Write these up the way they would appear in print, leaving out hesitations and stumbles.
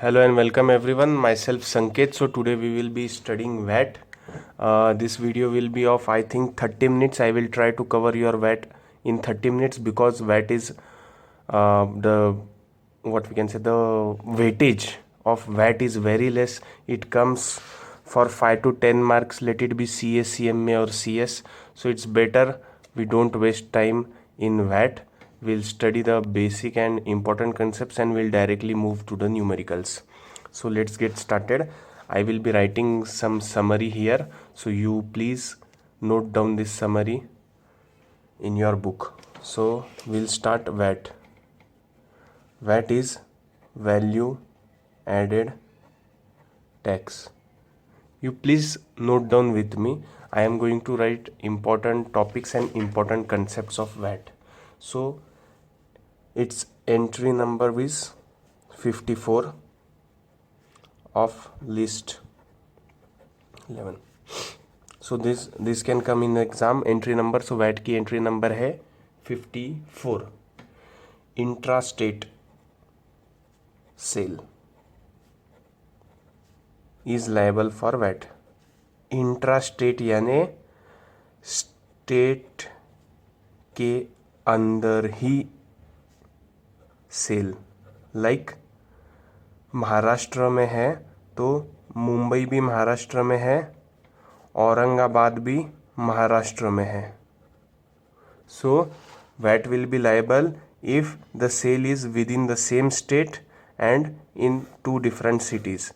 Hello and welcome everyone. Myself Sanket. So today we will be studying VAT. This video will be of I think 30 minutes. I will try to cover your VAT in 30 minutes because VAT is the what we can say the weightage of VAT is very less. It comes for 5 to 10 marks. Let it be CA, CMA or CS. So it's better we don't waste time in VAT. We'll study the basic and important concepts and we'll directly move to the numericals. So let's get started. I will be writing some summary here. So you please note down this summary in your book. So we'll start VAT. VAT is value added tax. You please note down with me. I am going to write important topics and important concepts of VAT. So its entry number is 54 of list 11. So this can come in exam entry number. So VAT की entry number है 54. Intrastate sale is liable for VAT. Intrastate यानी state के अंदर ही cell. Like Maharashtra में है तो मुंबई भी महाराष्ट्र में है, औरंगाबाद भी महाराष्ट्र में है. सो VAT will be liable if the sale is within the same state and in two different cities.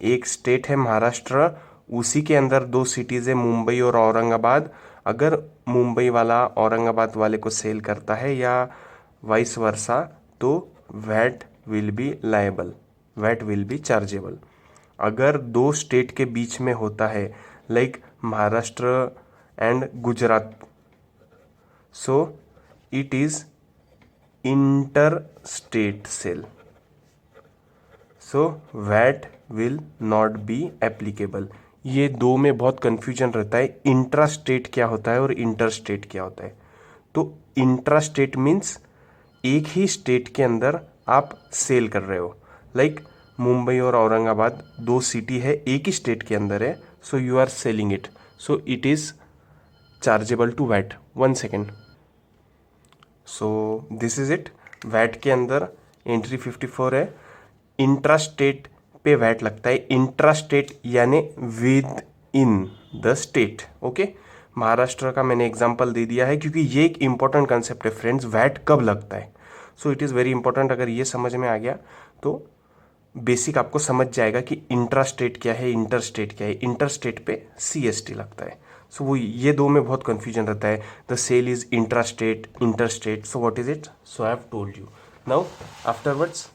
एक स्टेट है महाराष्ट्र, उसी के अंदर दो सिटीज़ है मुंबई और औरंगाबाद. अगर मुंबई वाला औरंगाबाद वाले को सेल करता है या वाइस वर्सा तो VAT will be liable, VAT will be chargeable. अगर दो स्टेट के बीच में होता है like Maharashtra and Gujarat, so it is inter state sale, so VAT will not be applicable. ये दो में बहुत कन्फ्यूजन रहता है. इंट्रा स्टेट क्या होता है और इंटर स्टेट क्या होता है. तो इंट्रा स्टेट मीन्स एक ही स्टेट के अंदर आप सेल कर रहे हो. लाइक मुंबई और औरंगाबाद दो सिटी है, एक ही स्टेट के अंदर है, so you are selling it, so it is chargeable to VAT. 1 second. So this is it. VAT के अंदर एंट्री 54 है. इंट्रा स्टेट पे VAT लगता है. इंट्रा स्टेट यानी with in the state. Okay, Maharashtra का मैंने एग्जांपल दे दिया है क्योंकि ये एक इंपॉर्टेंट कंसेप्ट है फ्रेंड्स. VAT कब लगता है, सो इट इज़ वेरी इंपॉर्टेंट. अगर ये समझ में आ गया तो बेसिक आपको समझ जाएगा कि इंट्रा स्टेट क्या है, इंटर स्टेट क्या है. इंटर स्टेट पे CST लगता है. सो वो ये दो में बहुत कन्फ्यूजन रहता है. The sale is intra state, inter state, so what is it. So I have told you. Now afterwards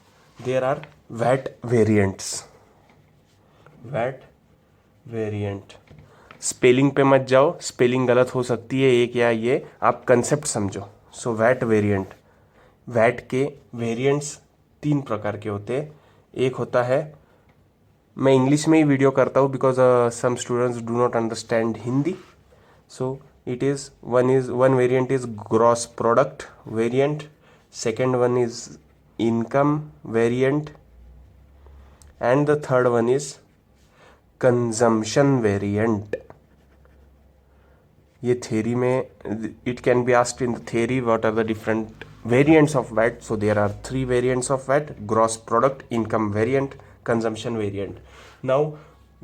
there are VAT variants. VAT variant. Spelling पे मत जाओ, स्पेलिंग गलत हो सकती है एक या ये, आप कंसेप्ट समझो. सो VAT वेरिएंट. VAT के वेरिएंट्स तीन प्रकार के होते हैं. एक होता है, मैं इंग्लिश में ही वीडियो करता हूँ because some students do not understand Hindi. So it is one variant is gross product variant, second one is income variant and the third one is consumption variant. ये थ्योरी में it can be asked in the theory what are the different variants of VAT. So there are three variants of VAT: gross product, income variant, consumption variant. Now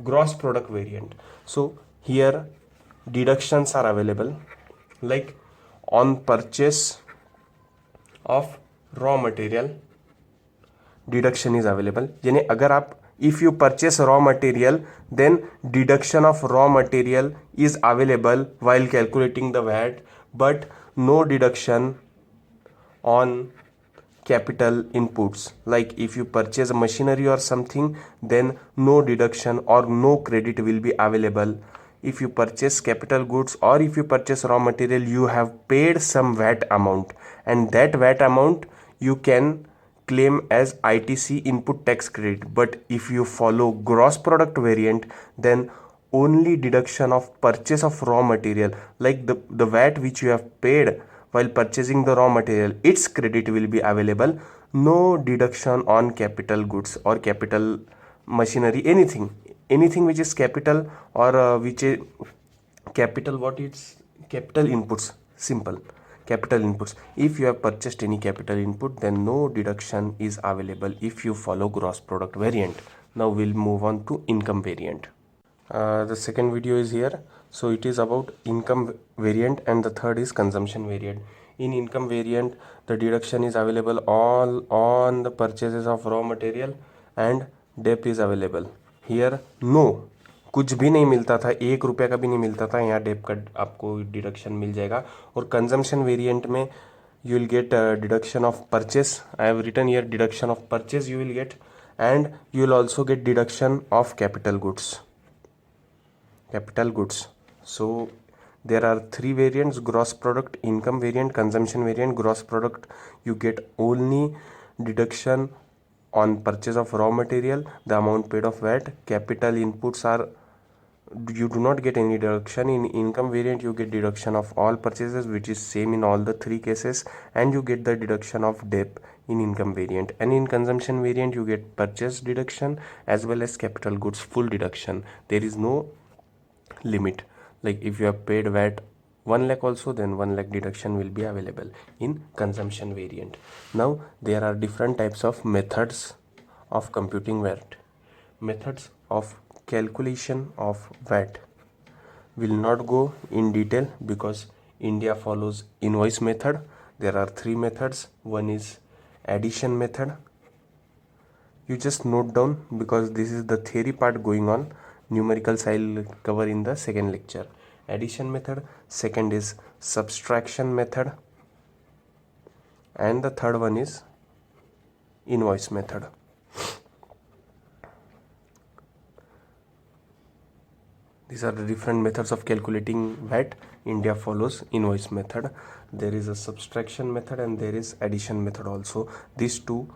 gross product variant. So here deductions are available, like on purchase of raw material deduction is available. यानी अगर आप if you purchase raw material then deduction of raw material is available while calculating the VAT, but no deduction on capital inputs. Like if you purchase a machinery or something, then no deduction or no credit will be available. If you purchase capital goods or if you purchase raw material, you have paid some VAT amount, and that VAT amount you can claim as ITC, input tax credit. But if you follow gross product variant, then only deduction of purchase of raw material, like the VAT which you have paid while purchasing the raw material, its credit will be available. no deduction on capital goods or capital machinery, anything which is capital or which is capital, what it's capital inputs, simple capital inputs. If you have purchased any capital input, then no deduction is available if you follow gross product variant. Now we'll move on to income variant. The second video is here. So it is about income variant, and the third is consumption variant. In income variant, the deduction is available all on the purchases of raw material and डेप is available here. No, कुछ भी नहीं मिलता था, 1 रुपया का भी नहीं मिलता था, यहाँ डेप का आपको डिडक्शन मिल जाएगा. और कंजम्पशन वेरिएंट में you will get deduction of purchase. I have written here deduction of purchase you will get, and you will also get deduction of capital goods. So there are 3 variants: gross product, income variant, consumption variant. Gross product, you get only deduction on purchase of raw material, the amount paid of VAT. Capital inputs are, you do not get any deduction. In income variant, you get deduction of all purchases, which is same in all the 3 cases, and you get the deduction of DEP in income variant. And in consumption variant, you get purchase deduction as well as capital goods full deduction. There is no limit. Like if you have paid VAT 1 lakh also, then 1 lakh deduction will be available in consumption variant. Now there are different types of methods of computing VAT. Methods of calculation of VAT will not go in detail because India follows invoice method. There are 3 methods. One is addition method. You just note down because this is the theory part going on. Numericals I'll cover in the second lecture. Addition method. Second is subtraction method, and the third one is invoice method. These are the different methods of calculating VAT. India follows invoice method. There is a subtraction method and there is addition method also. These two,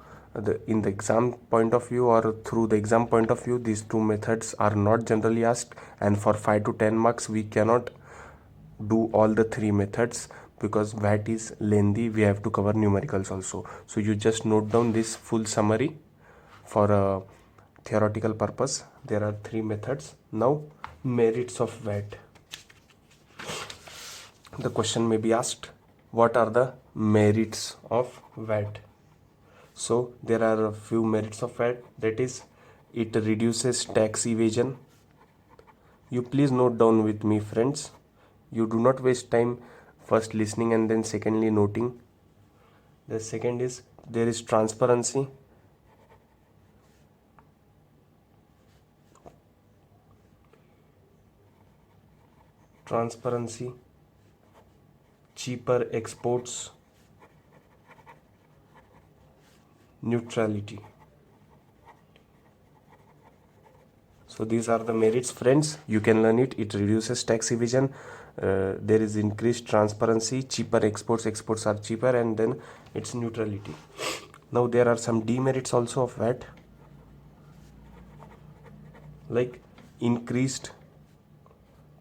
in the exam point of view or through the exam point of view, these 2 methods are not generally asked, and for 5 to 10 marks we cannot do all the 3 methods because VAT is lengthy. We have to cover numericals also. So you just note down this full summary for a theoretical purpose. There are 3 methods. Now merits of VAT. The question may be asked, what are the merits of VAT? So there are a few merits of VAT. That is, it reduces tax evasion. You please note down with me, friends. You do not waste time first listening and then secondly noting. The second is there is transparency. Cheaper exports, neutrality. So these are the merits, friends. You can learn it. It reduces tax evasion. There is increased transparency, cheaper exports are cheaper, and then it's neutrality. Now there are some demerits also of VAT, like increased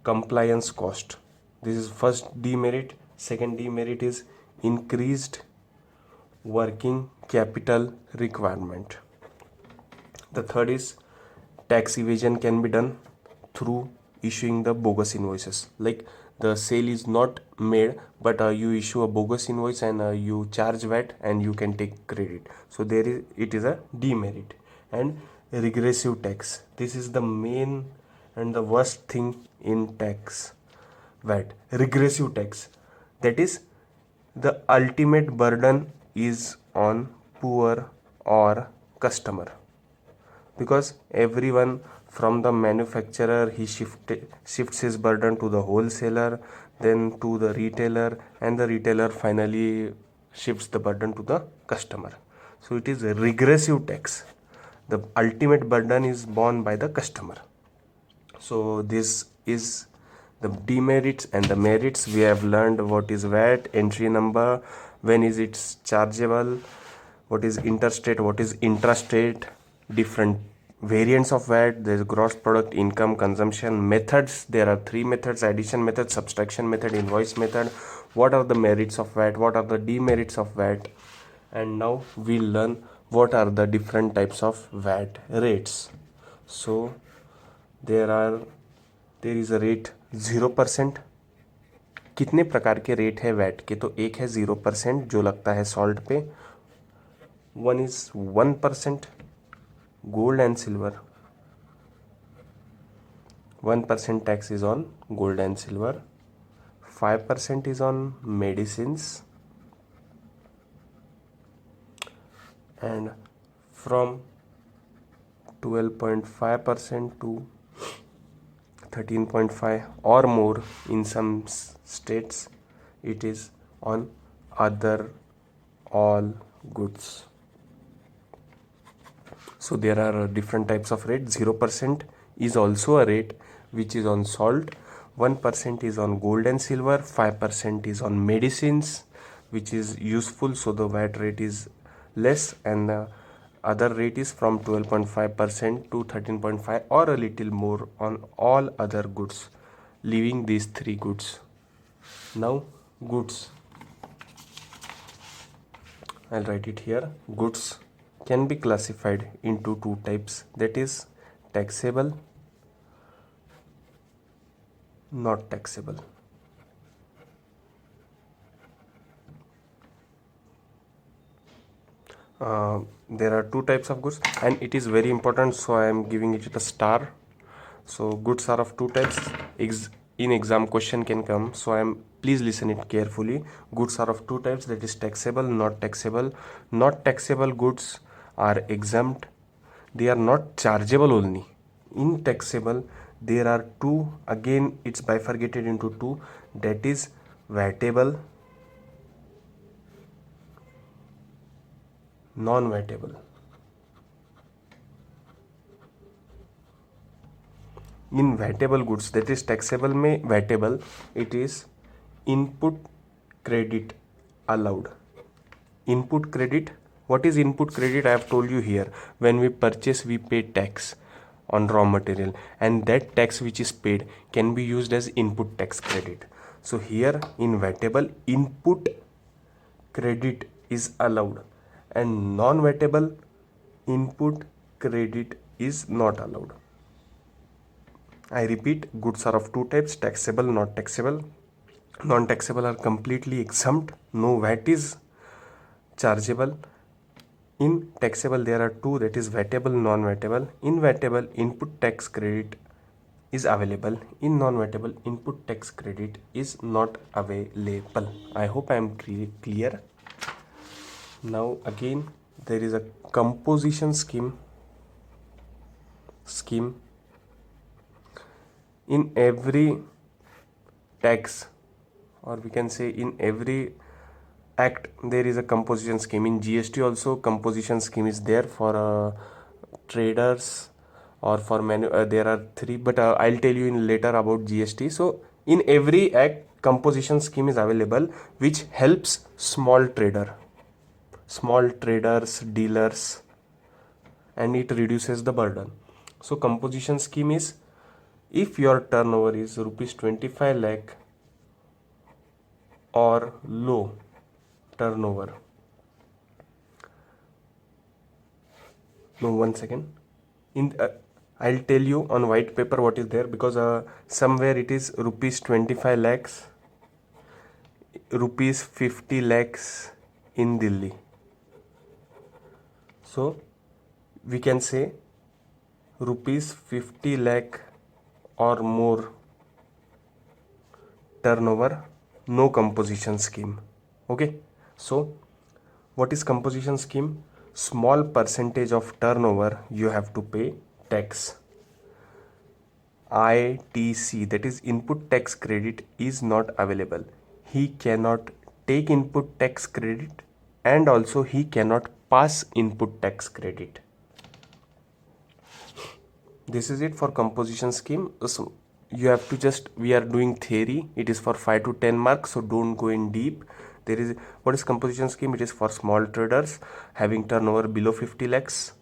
compliance cost. This is first demerit. Second demerit is increased working capital requirement. The third is tax evasion can be done through issuing the bogus invoices. Like the sale is not made, but you issue a bogus invoice and you charge VAT and you can take credit. So it is a demerit. And regressive tax. This is the main and the worst thing in tax. VAT, regressive tax. That is, the ultimate burden is on poor or customer, because everyone from the manufacturer, he shifts his burden to the wholesaler, then to the retailer, and the retailer finally shifts the burden to the customer. So it is a regressive tax. The ultimate burden is borne by the customer. So this is the demerits. And the merits, we have learned what is VAT, entry number, when is it chargeable, what is interstate, what is intrastate, different variants of VAT. There is gross product, income, consumption. Methods, there are 3 methods: addition method, subtraction method, invoice method. What are the merits of VAT, what are the demerits of VAT? and now we'll learn what are the different types of VAT rates. So there is a rate 0%. कितने प्रकार के rate है VAT के? तो एक है 0% जो लगता है सॉल्ट पे, one is 1% gold and silver, 1% tax is on gold and silver, 5% is on medicines, and from 12.5% to 13.5 or more in some states it is on other all goods. So there are different types of rate. 0% is also a rate which is on salt, 1% is on gold and silver, 5% is on medicines which is useful, so the VAT rate is less, and the other rate is from 12.5% to 13.5 or a little more on all other goods, leaving these three goods. Now goods, I'll write it here. Goods can be classified into two types, that is taxable, not taxable. There are two types of goods, and it is very important, so I am giving it a star. So goods are of two types. In exam question can come, so please listen it carefully. Goods are of two types, that is taxable, not taxable. Not taxable goods are exempt, they are not chargeable only. In taxable there are two, again it's bifurcated into two, that is vatable, non-vatable. In vatable goods, that is taxable में vatable, it is input credit allowed. Input credit, what is input credit? I have told you here. When we purchase, we pay tax on raw material, and that tax which is paid can be used as input tax credit. So here in vatable, input credit is allowed, and non-vatable input credit is not allowed. I repeat, goods are of two types, taxable, not taxable. Non-taxable are completely exempt, no VAT is chargeable. In taxable there are two, that is vatable, non-vatable. In vatable, input tax credit is available. In non-vatable, input tax credit is not available. I hope I am clear. Now again there is a composition scheme. In every tax, or we can say in every act, there is a composition scheme. In GST also composition scheme is there for traders or for there are three, but I'll tell you in later about GST. So in every act composition scheme is available, which helps small traders, dealers, and it reduces the burden. So composition scheme is, if your turnover is rupees 25 lakh or low turnover, no, one second, I'll tell you on white paper what is there, because somewhere it is rupees 25 lakhs, rupees 50 lakhs in Delhi. So we can say rupees 50 lakh or more turnover, no composition scheme. Okay, so what is composition scheme? Small percentage of turnover you have to pay tax. ITC, that is input tax credit, is not available. He cannot take input tax credit, and also he cannot pass input tax credit. This is it for composition scheme. So you have to just, we are doing theory, it is for 5 to 10 marks, so don't go in deep. There is, what is composition scheme? It is for small traders having turnover below 50 lakhs.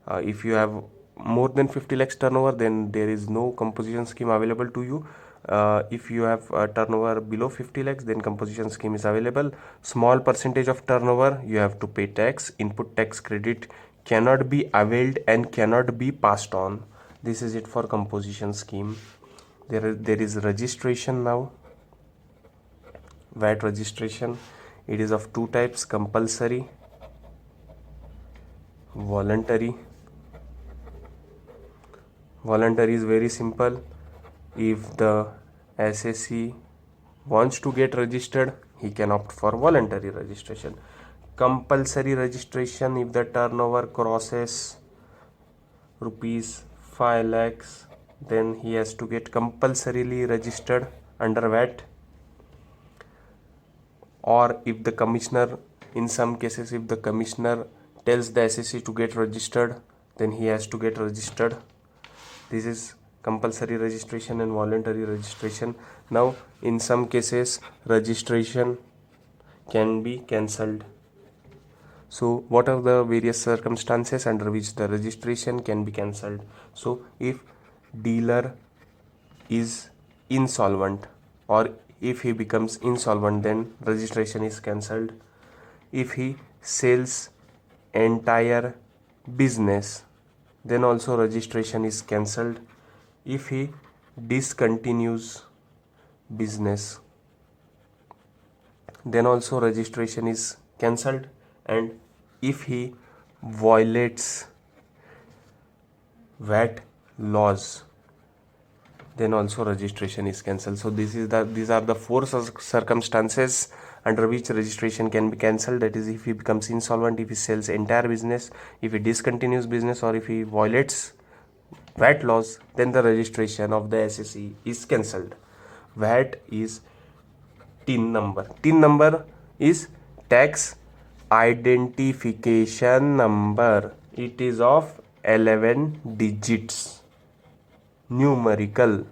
If you have more than 50 lakhs turnover, then there is no composition scheme available to you. If you have a turnover below 50 lakhs, then composition scheme is available. Small percentage of turnover, you have to pay tax. Input tax credit cannot be availed and cannot be passed on. This is it for composition scheme. There is registration now. VAT registration. It is of two types: compulsory, voluntary. Voluntary is very simple. If the SAC wants to get registered, he can opt for voluntary registration. Compulsory registration, if the turnover crosses rupees 5 lakhs, then he has to get compulsorily registered under VAT. Or if the commissioner, in some cases, if the commissioner tells the SAC to get registered, then he has to get registered. This is compulsory registration and voluntary registration. Now, in some cases, registration can be cancelled. So, what are the various circumstances under which the registration can be cancelled? So, if dealer is insolvent, or if he becomes insolvent, then registration is cancelled. If he sells entire business, then also registration is cancelled. If he discontinues business, then also registration is cancelled. And if he violates VAT laws, then also registration is cancelled. So these are the four circumstances under which registration can be cancelled. That is, if he becomes insolvent, if he sells entire business, if he discontinues business, or if he violates VAT laws, then the registration of the SAC is cancelled. VAT is TIN number. TIN number is tax identification number. It is of 11 digits, numerical.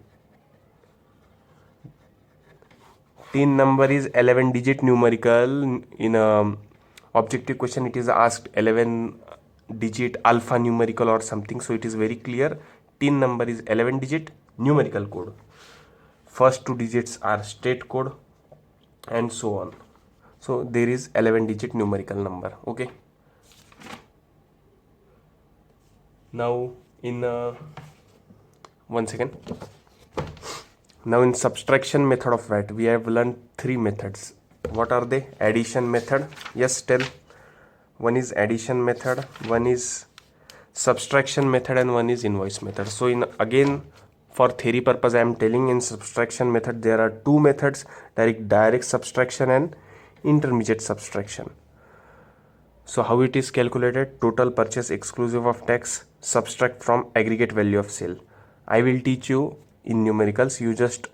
TIN number is 11 digit numerical. In a objective question, it is asked 11 digit alpha numerical or something, so it is very clear. TIN number is 11 digit numerical code. First two digits are state code, and so on. So there is 11 digit numerical number. Okay, now in one second. Now in subtraction method of VAT, we have learned three methods. What are they? Addition method. Yes, tell. One is addition method, one is subtraction method, and one is invoice method. So in again, for theory purpose, I am telling, in subtraction method there are two methods: direct subtraction and intermediate subtraction. So how it is calculated? Total purchase exclusive of tax, subtract from aggregate value of sale. I will teach you in numericals. You just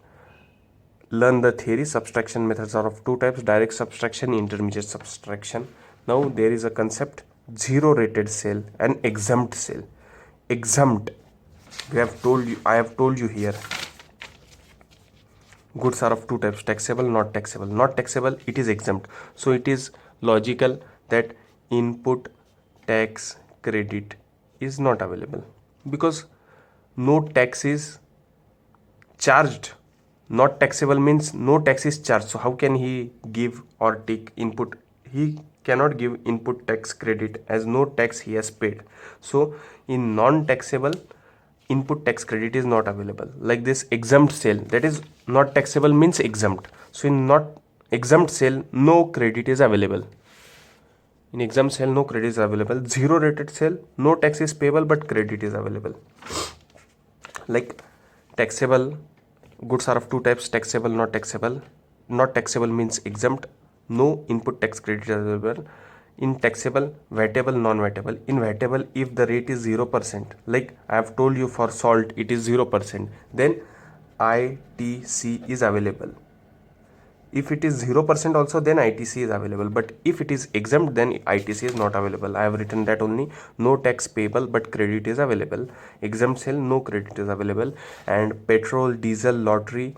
learn the theory. Subtraction methods are of two types: direct subtraction, intermediate subtraction. Now there is a concept: zero rated sale and exempt sale. Exempt, I have told you here, goods are of two types: taxable, not taxable. Not taxable, it is exempt. So it is logical that input tax credit is not available, because no tax is charged. Not taxable means no tax is charged. So how can he give or take input? He cannot give input tax credit, as no tax he has paid. So in non-taxable, input tax credit is not available. Like this exempt sale, that is not taxable means exempt. So in not exempt sale, no credit is available. In exempt sale, no credit is available. Zero rated sale, no tax is payable but credit is available. Like taxable, goods are of two types: taxable, not taxable. Not taxable means exempt, no input tax credit is available. In taxable, vatable, non-vatable. In vatable, if the rate is 0%, like I have told you for salt it is 0%, then ITC is available. If it is 0% also, then ITC is available. But if it is exempt, then ITC is not available. I have written that only. No tax payable but credit is available. Exempt sale, no credit is available. And petrol, diesel, lottery,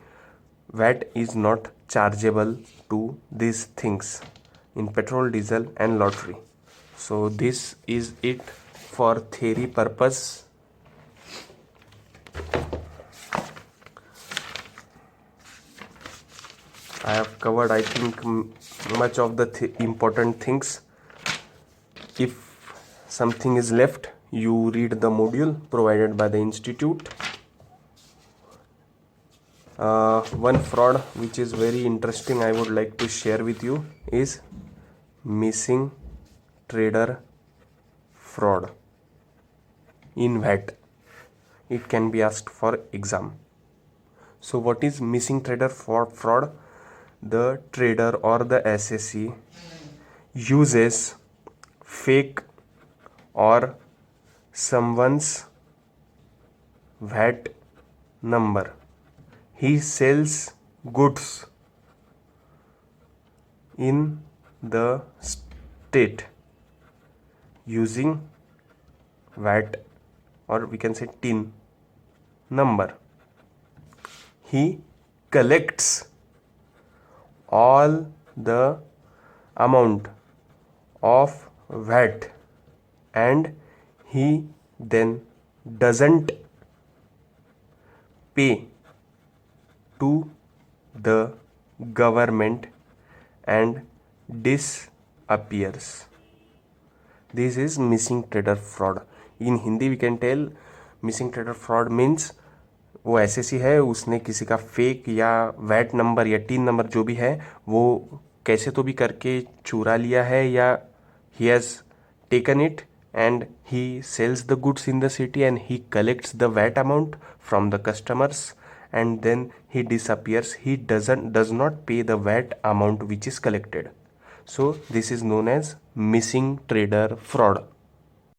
VAT is not chargeable to these things in petrol, diesel and lottery. So this is it for theory purpose. I have covered, I think, much of the important things. If something is left, you read the module provided by the institute. One fraud which is very interesting I would like to share with you is missing trader fraud in VAT. It can be asked for exam. So what is missing trader fraud? The trader or the SAC uses fake or someone's VAT number. He sells goods in the state using VAT, or we can say TIN number. He collects all the amount of VAT and he then doesn't pay to the government and disappears. This is missing trader fraud. In Hindi we can tell missing trader fraud means वो SSC है, उसने किसी का fake या VAT number या tin number जो भी है वो कैसे तो भी करके चुरा लिया है, या he has taken it and he sells the goods in the city and he collects the VAT amount from the customers and then he disappears. He does not pay the VAT amount which is collected. So this is known as missing trader fraud.